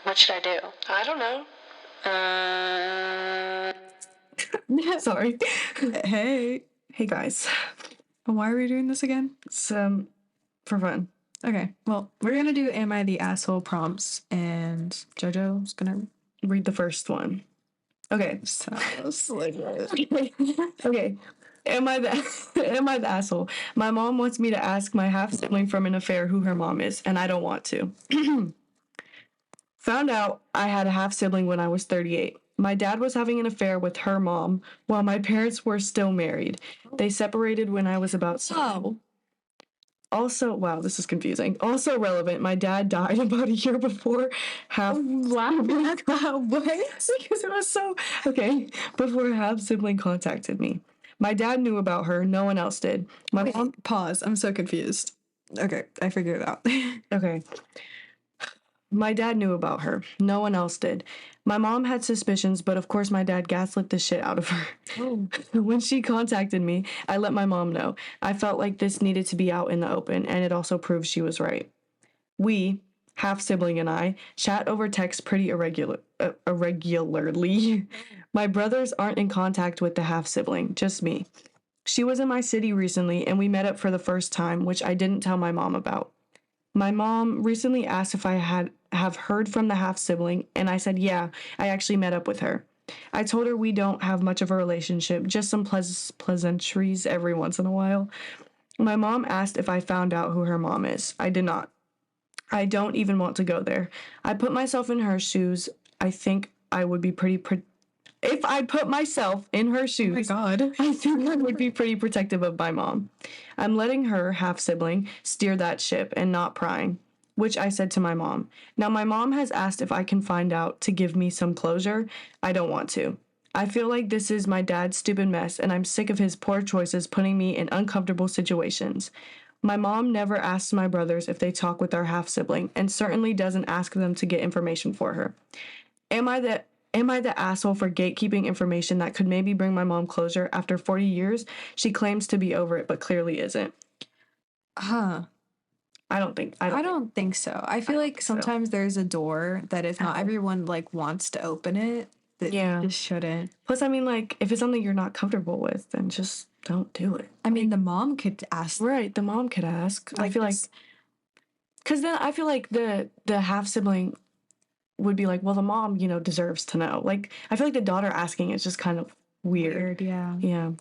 What should I do? I don't know. Sorry. Hey guys. why are we doing this again? It's for fun. Okay, well, we're gonna do Am I the Asshole prompts, and Jojo's gonna Read the first one. Okay. Okay. Am I the asshole? My mom wants me to ask my half sibling from an affair who her mom is, and I don't want to. Found out I had a half sibling when I was 38. My dad was having an affair with her mom while my parents were still married. They separated when I was about 7. Oh. Also, wow, this is confusing. Also relevant, my dad died about a year before half. What? Because it was so okay. Before half sibling contacted me, my dad knew about her. No one else did. My mom. Pause. I'm so confused. Okay, I figured it out. Okay. My dad knew about her. No one else did. My mom had suspicions, but of course my dad gaslit the shit out of her. Oh. When she contacted me, I let my mom know. I felt like this needed to be out in the open, and it also proved she was right. We, half-sibling and I, chat over text pretty irregularly. My brothers aren't in contact with the half-sibling, just me. She was in my city recently, and we met up for the first time, which I didn't tell my mom about. My mom recently asked if I have heard from the half-sibling, and I said, yeah, I actually met up with her. I told her we don't have much of a relationship, just some pleasantries every once in a while. My mom asked if I found out who her mom is. I did not. I don't even want to go there. I put myself in her shoes. I think I would be if I put myself in her shoes, Oh my God. I think I would be pretty protective of my mom. I'm letting her, half-sibling, steer that ship and not prying, which I said to my mom. Now, my mom has asked if I can find out to give me some closure. I don't want to. I feel like this is my dad's stupid mess, and I'm sick of his poor choices putting me in uncomfortable situations. My mom never asks my brothers if they talk with our half-sibling, and certainly doesn't ask them to get information for her. Am I the asshole for gatekeeping information that could maybe bring my mom closure after 40 years? She claims to be over it, but clearly isn't. Huh. I don't think so. I feel like sometimes there's a door that if not everyone like wants to open it, that Yeah. just shouldn't. Plus, I mean, like, if it's something you're not comfortable with, then just don't do it. I mean, the mom could ask. Right, the mom could ask. I feel like, because then I feel like the half-sibling would be like, well, the mom, deserves to know. Like, I feel like the daughter asking is just kind of weird. Yeah. Yeah.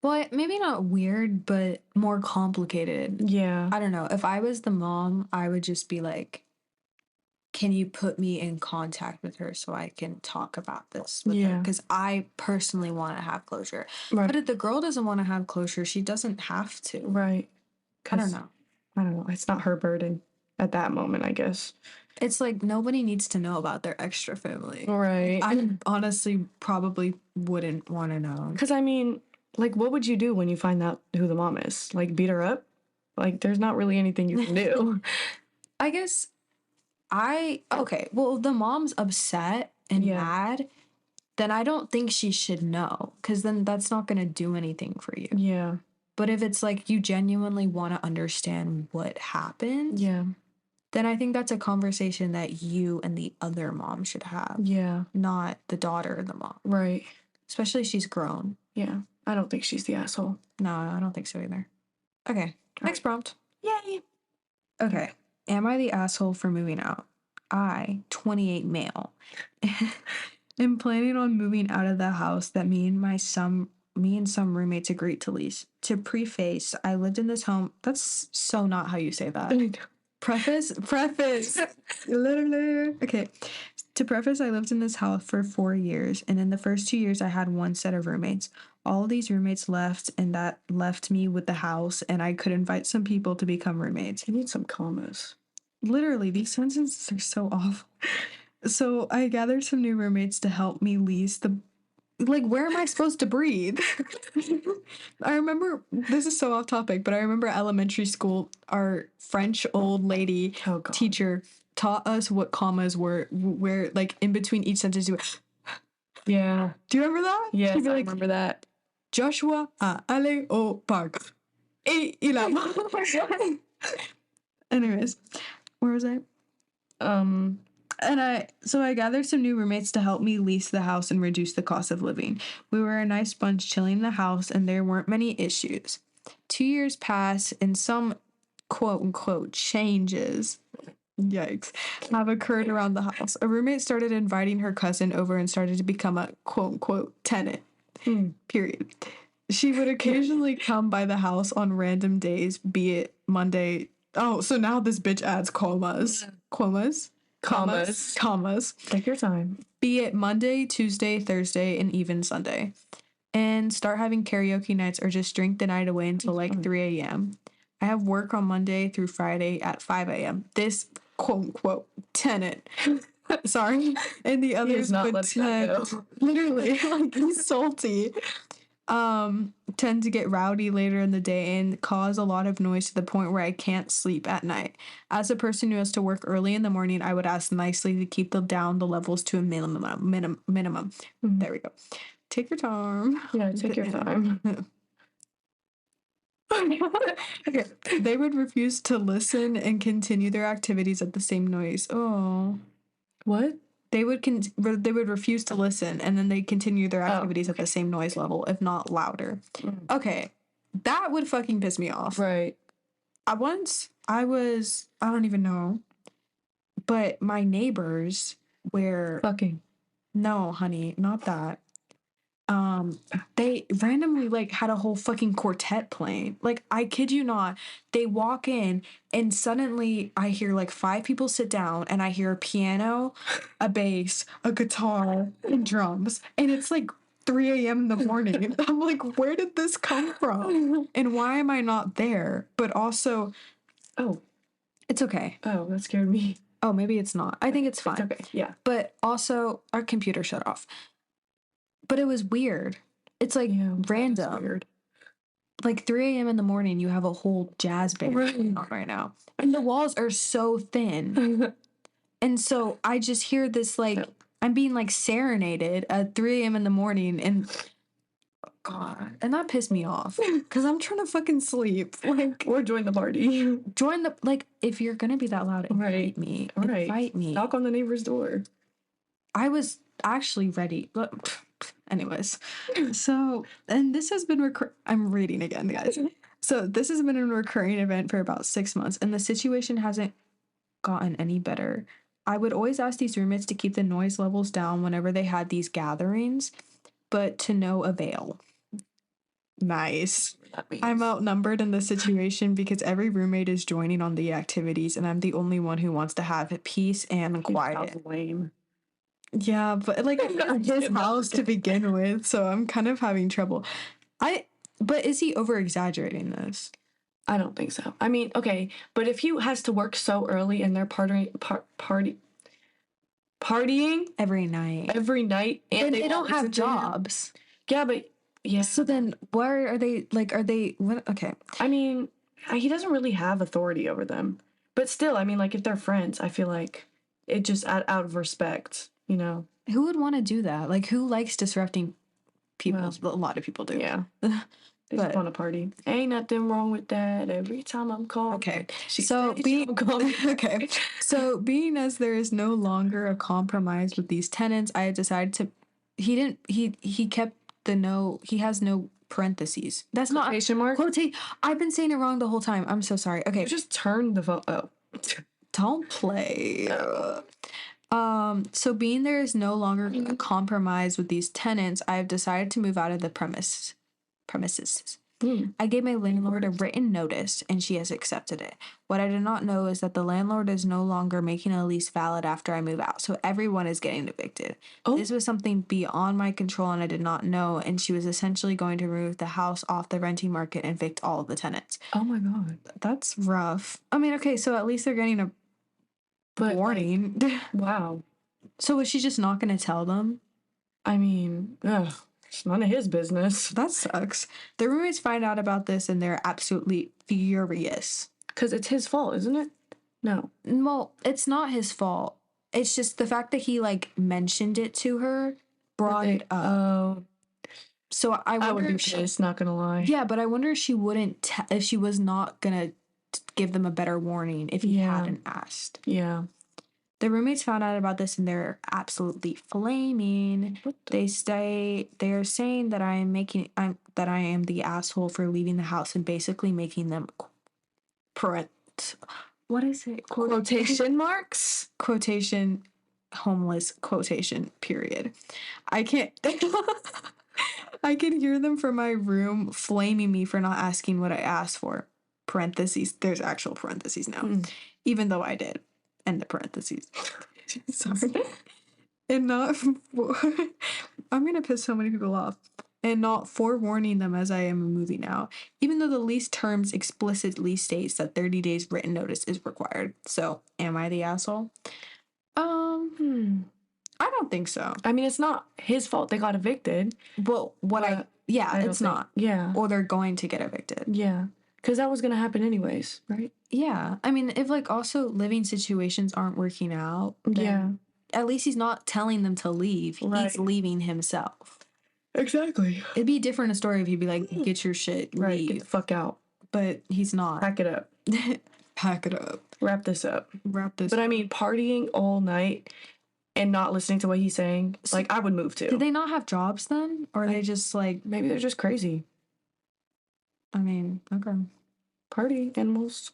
Well, maybe not weird, but more complicated. Yeah. I don't know. If I was the mom, I would just be like, can you put me in contact with her so I can talk about this with her? Because I personally want to have closure. Right. But if the girl doesn't want to have closure, she doesn't have to. Right. I don't know. It's not her burden at that moment, I guess. It's like nobody needs to know about their extra family. Right. I honestly probably wouldn't want to know. Because, I mean, like, what would you do when you find out who the mom is? Like, beat her up? Like, there's not really anything you can do. I guess okay, well, if the mom's upset and mad, then I don't think she should know, because then that's not going to do anything for you. Yeah. But if it's like you genuinely want to understand what happened, then I think that's a conversation that you and the other mom should have. Yeah. Not the daughter and the mom. Right. Especially if she's grown. Yeah. I don't think she's the asshole. No, I don't think so either. Okay. Next prompt. Yay. Okay. Am I the asshole for moving out? I, 28 male, am planning on moving out of the house that me and some roommates agreed to lease. To preface, I lived in this home. That's so not how you say that. Preface. Okay. To preface, I lived in this house for 4 years, and in the first 2 years, I had one set of roommates. All of these roommates left, and that left me with the house, and I could invite some people to become roommates. You need some commas. Literally, these sentences are so awful. So I gathered some new roommates to help me lease the... Like, where am I supposed to breathe? I remember, this is so off topic, but I remember elementary school, our French old lady teacher taught us what commas were, where, like, in between each sentence, you would... Yeah. Do you remember that? Yes, I remember that. Joshua a aller au parc. Et il a... Anyways, where was I? So I gathered some new roommates to help me lease the house and reduce the cost of living. We were a nice bunch chilling in the house, and there weren't many issues. 2 years passed, and some quote unquote changes, yikes, have occurred around the house. A roommate started inviting her cousin over and started to become a quote unquote tenant. Period. She would occasionally come by the house on random days, be it Monday. Oh, so now this bitch adds commas. Commas. Take your time. Be it Monday, Tuesday, Thursday, and even Sunday. And start having karaoke nights or just drink the night away until like 3 a.m. I have work on Monday through Friday at 5 a.m. This quote unquote tenant. Sorry. And the others would literally like he's salty. Tend to get rowdy later in the day and cause a lot of noise to the point where I can't sleep at night. As a person who has to work early in the morning, I would ask nicely to keep down the levels to a minimum. Mm-hmm. There we go. Take your time. Yeah, take your time. Okay. They would refuse to listen and continue their activities at the same noise. Oh. What? They would refuse to listen, and then they continue their activities at the same noise level, if not louder. Okay, that would fucking piss me off. Right. I don't even know, but my neighbors were fucking. No, honey, not that. They randomly like had a whole fucking quartet playing. Like, I kid you not, they walk in and suddenly I hear like 5 people sit down and I hear a piano, a bass, a guitar, and drums. And it's like 3 a.m. in the morning. I'm like, where did this come from? And why am I not there? But also, it's okay. Oh, that scared me. Oh, maybe it's not. I think it's fine. It's okay, yeah. But also, our computer shut off. But it was weird. It's like random. Weird. Like 3 a.m. in the morning, you have a whole jazz band going on right now. And the walls are so thin. And so I just hear this like, I'm being like serenaded at 3 a.m. in the morning. And God. And that pissed me off. Because I'm trying to fucking sleep. Like, or join the party. If you're going to be that loud, invite me. Right. Invite me. Knock on the neighbor's door. I was actually ready. Anyways, so, and this has been, I'm reading again, guys. So this has been a recurring event for about 6 months, and the situation hasn't gotten any better. I would always ask these roommates to keep the noise levels down whenever they had these gatherings, but to no avail. Nice. I'm outnumbered in this situation because every roommate is joining on the activities, and I'm the only one who wants to have peace and quiet. Sounds lame. Yeah, but like his house to begin with, so I'm kind of having trouble. But is he over exaggerating this? I don't think so. I mean, okay, but if he has to work so early and they're partying every night, and they don't have jobs. Yeah, but yeah. So then, where are they? Like, are they? What? Okay. I mean, he doesn't really have authority over them, but still, I mean, like if they're friends, I feel like it just out of respect. You know, who would want to do that? Like, who likes disrupting people? Well, a lot of people do. Yeah, they just want to party. Ain't nothing wrong with that. Every time I'm called, okay. So being as there is no longer a compromise with these tenants, I decided to. He kept the no. He has no parentheses. That's not quotation mark. I've been saying it wrong the whole time. I'm so sorry. Okay, you just turn the phone. Oh, don't play. So being there is no longer a compromise with these tenants, I have decided to move out of the premises. I gave my landlord a written notice, and she has accepted it. What I did not know is that the landlord is no longer making a lease valid after I move out, so everyone is getting evicted. This was something beyond my control, and I did not know, and she was essentially going to remove the house off the renting market and evict all of the tenants. Oh my God. That's rough. I mean, okay, so at least they're getting a warning. Wow. So was she just not going to tell them? I mean, it's none of his business. That sucks. The roommates find out about this and they're absolutely furious. Because it's his fault, isn't it? No. Well, it's not his fault. It's just the fact that he, like, mentioned it to her brought it up. Oh. So I would be pissed, not gonna lie. Yeah, but I wonder if she wouldn't, if she was not gonna give them a better warning if he hadn't asked. Yeah. The roommates found out about this and they're absolutely flaming. They are saying that I am the asshole for leaving the house and basically making them what is it? Quotation marks? Quotation homeless quotation period. I can't I can hear them from my room flaming me for not asking what I asked for. Parentheses. There's actual parentheses now. Even though I did. End the parentheses. Sorry. And not I'm gonna piss so many people off. And not forewarning them as I am moving out, even though the lease terms explicitly states that 30 days written notice is required. So, am I the asshole? I don't think so. I mean, it's not his fault they got evicted. Well, it's not. Yeah. Or they're going to get evicted. Yeah. Because that was going to happen anyways, right? Yeah. I mean, if, like, also living situations aren't working out, then at least he's not telling them to leave. Right. He's leaving himself. Exactly. It'd be a different story if he'd be like, get your shit, leave. Right, get the fuck out. But he's not. Pack it up. Pack it up. Wrap this up. But I mean, partying all night and not listening to what he's saying, like, I would move too. Did they not have jobs then? Or are they just like... Maybe they're just crazy. I mean, okay. Party animals.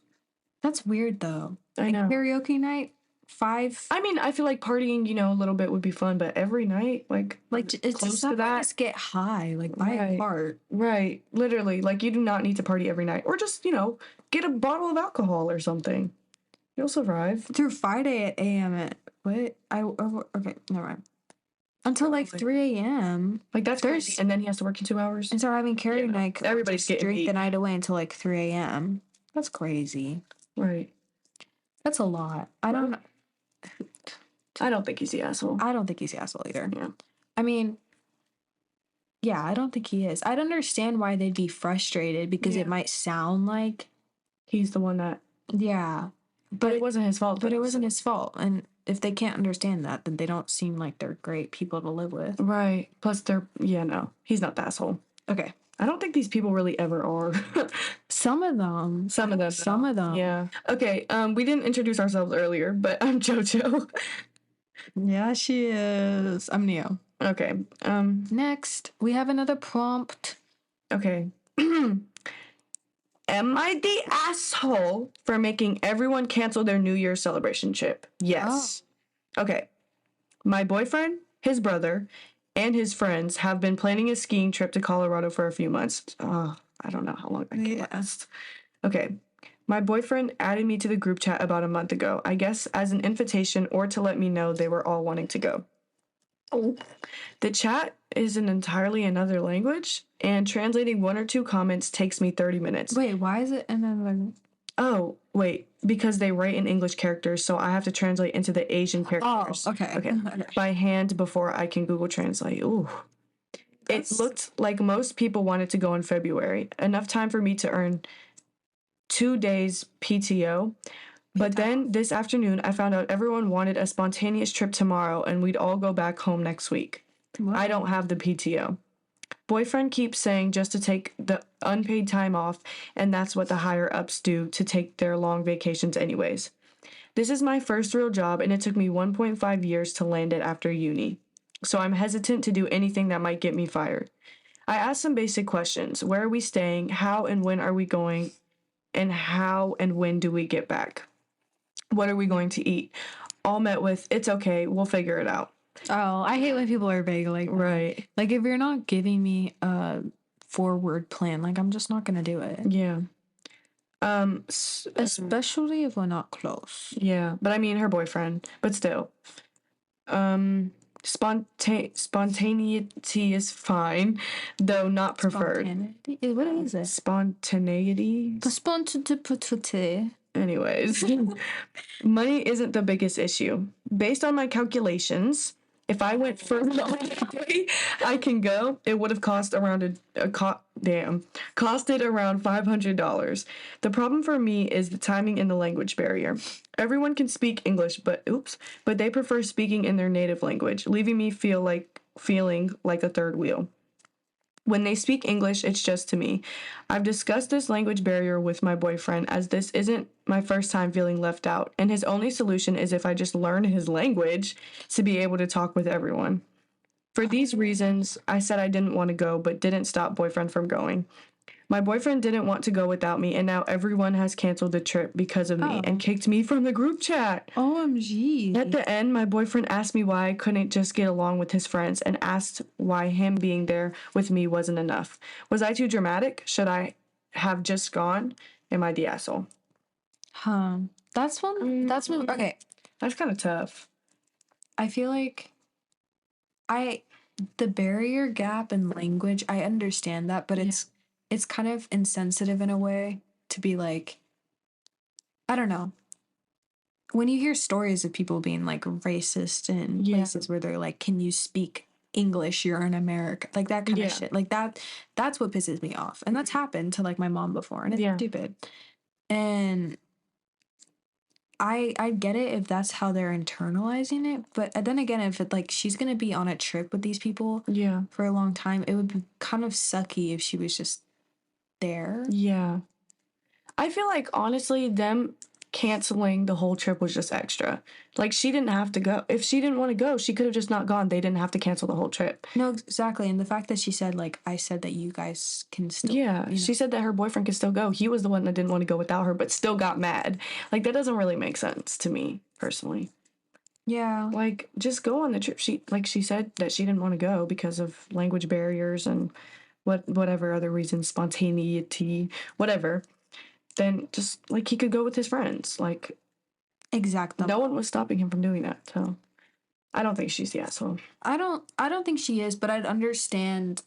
That's weird, though. I know. Karaoke night, 5... I mean, I feel like partying, you know, a little bit would be fun, but every night, like it's close to that. Just get high, like, buy a part. Right. Literally. Like, you do not need to party every night. Or just, you know, get a bottle of alcohol or something. You'll survive. Through Friday at a.m. at... What? Okay, never mind. Until, like, 3 a.m. Like, that's crazy. And then he has to work in 2 hours. And start having karaoke night. Everybody's getting drink beat. the night away until, like, 3 a.m. That's crazy. Right. That's a lot. I don't think he's the asshole. I don't think he's the asshole either. Yeah. I mean, yeah, I don't think he is. I'd understand why they'd be frustrated because it might sound like he's the one that... Yeah. But it wasn't his fault. But it wasn't his fault. And if they can't understand that, then they don't seem like they're great people to live with. Right. Plus, they're... Yeah, no. He's not the asshole. Okay. I don't think these people really ever are. Some of them. Some of them. Yeah. Okay, we didn't introduce ourselves earlier, but I'm Jojo. Yeah, she is. I'm Neo. Okay. Next, we have another prompt. Okay. Am I the asshole for making everyone cancel their New Year's celebration trip? Yes. Oh. Okay. My boyfriend, his brother, and his friends have been planning a skiing trip to Colorado for a few months. I don't know how long that can last. Okay. My boyfriend added me to the group chat about a month ago, I guess as an invitation or to let me know they were all wanting to go. Oh. The chat is in entirely another language, and translating one or two comments takes me 30 minutes. Wait, why is it in another... Oh, wait, because they write in English characters, so I have to translate into the Asian characters. Oh, okay. By hand before I can Google Translate. Ooh. It looked like most people wanted to go in February. Enough time for me to earn 2 days PTO. But then this afternoon, I found out everyone wanted a spontaneous trip tomorrow, and we'd all go back home next week. What? I don't have the PTO. Boyfriend keeps saying just to take the unpaid time off, and that's what the higher-ups do to take their long vacations anyways. This is my first real job, and it took me 1.5 years to land it after uni. So I'm hesitant to do anything that might get me fired. I asked some basic questions. Where are we staying? How and when are we going? And how and when do we get back? What are we going to eat? All met with, it's okay, we'll figure it out. Oh, I hate when people are vague like that. Right. Like, if you're not giving me a forward plan, like, I'm just not going to do it. Yeah. Especially if we're not close. Yeah, but I mean her boyfriend, but still. Spontaneity is fine, though not preferred. Spontaneity? What is it? Spontaneity? Spontaneity. Anyways, money isn't the biggest issue. Based on my calculations, if I went further on the day I can go, it would have cost around costed around $500. The problem for me is the timing and the language barrier. Everyone can speak English, but they prefer speaking in their native language, leaving me feeling like a third wheel. When they speak English, it's just to me. I've discussed this language barrier with my boyfriend, as this isn't my first time feeling left out, and his only solution is if I just learn his language to be able to talk with everyone. For these reasons, I said I didn't want to go, but didn't stop boyfriend from going. My boyfriend didn't want to go without me, and now everyone has canceled the trip because of me and kicked me from the group chat. OMG. At the end, my boyfriend asked me why I couldn't just get along with his friends and asked why him being there with me wasn't enough. Was I too dramatic? Should I have just gone? Am I the asshole? That's one. Okay. That's kind of tough. I feel like the barrier gap in language, I understand that, but it's kind of insensitive in a way to be like, I don't know. When you hear stories of people being like racist in places where they're like, can you speak English? You're in America. Like that kind of shit. Like that's what pisses me off. And that's happened to like my mom before, and it's stupid. And I get it if that's how they're internalizing it, but then again, if it like she's gonna be on a trip with these people for a long time, it would be kind of sucky if she was just there. Yeah. I feel like honestly, them canceling the whole trip was just extra. Like she didn't have to go. If she didn't want to go, she could have just not gone. They didn't have to cancel the whole trip. No, exactly. And the fact that she said like I said that you guys can still she said that her boyfriend could still go. He was the one that didn't want to go without her, but still got mad. Like that doesn't really make sense to me personally. Yeah. Like just go on the trip. She said that she didn't want to go because of language barriers and whatever other reasons, spontaneity, whatever. Then just like he could go with his friends. Like exactly. No one was stopping him from doing that. So I don't think she's the asshole. I don't think she is, but I'd understand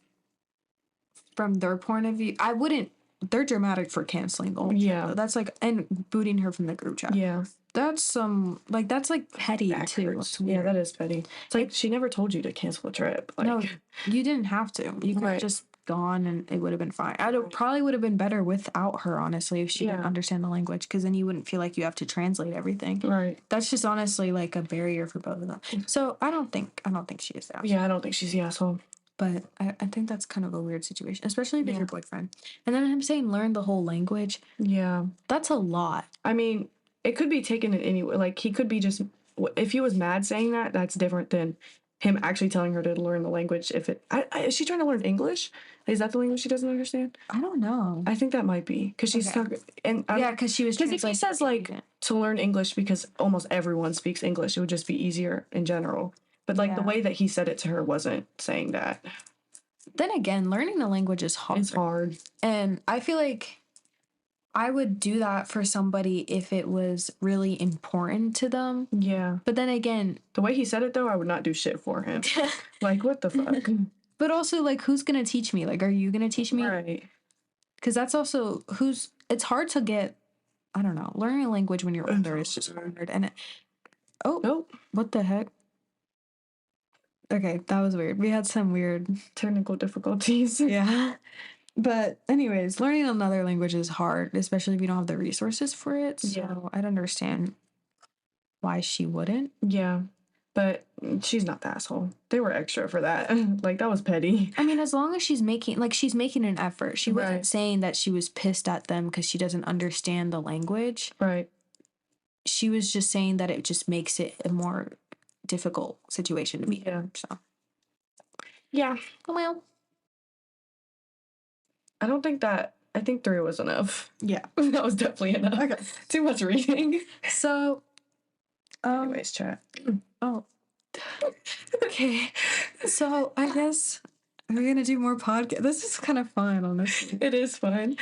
from their point of view. I wouldn't. They're dramatic for canceling the whole trip. Yeah. That's like and booting her from the group chat. Yeah. That's that's like petty too. Yeah, that is petty. It's like she never told you to cancel the trip. Like, no, you didn't have to. You could have just gone and it would have been fine. Probably would have been better without her, honestly, if she didn't understand the language, because then you wouldn't feel like you have to translate everything. Right. That's just honestly like a barrier for both of them. So I don't think she is the asshole. Yeah, I don't think she's the asshole. But I think that's kind of a weird situation, especially if it's your boyfriend. And then him saying learn the whole language. Yeah. That's a lot. I mean, it could be taken in any way. Like, he could be just... If he was mad saying that, that's different than him actually telling her to learn the language. If it... is she trying to learn English? Is that the language she doesn't understand? I don't know. I think that might be. Because she's... because she was... Because if he says, like, to learn English because almost everyone speaks English, it would just be easier in general. But, like, the way that he said it to her wasn't saying that. Then again, learning the language is hard. It's hard. And I feel like I would do that for somebody if it was really important to them. Yeah. But then again... The way he said it, though, I would not do shit for him. Like, what the fuck? But also, like, who's going to teach me? Like, are you going to teach me? Right. Because that's also... It's hard to get... I don't know. Learning a language when you're older is just hard. And Nope. What the heck? Okay, that was weird. We had some weird technical difficulties. Yeah. But anyways, learning another language is hard, especially if you don't have the resources for it. So I'd understand why she wouldn't. Yeah. But she's not the asshole. They were extra for that. Like, that was petty. I mean, as long as she's making an effort. She wasn't saying that she was pissed at them because she doesn't understand the language. Right. She was just saying that it just makes it a more difficult situation to be in. So yeah. Well, I think 3 was enough. Yeah. That was definitely enough. Okay. Too much reading. So anyways, chat. Oh. Okay. So I guess we're gonna do more podcast. This is kind of fun, honestly. It is fun.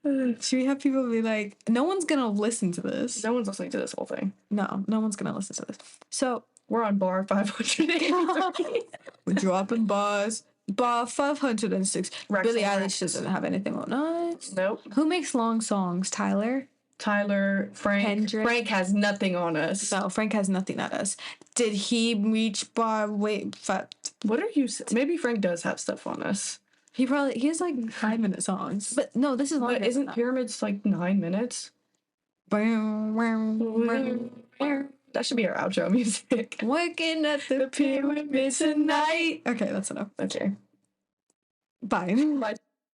Should we have people be like, no one's gonna listen to this? No one's listening to this whole thing. No one's gonna listen to this. So we're on bar 583. We're dropping bars. Bar 506. Billie Eilish doesn't have anything on us. Nope. Who makes long songs? Tyler, Frank. Kendrick. Frank has nothing on us. No, Frank has nothing on us. Did he reach bar? Wait, what are you? Maybe Frank does have stuff on us. He has like 5-minute songs. But no, this is longer. But isn't Pyramids like 9 minutes? That should be our outro music. Working at the pyramid tonight. Okay, that's enough. Okay. Bye. Bye.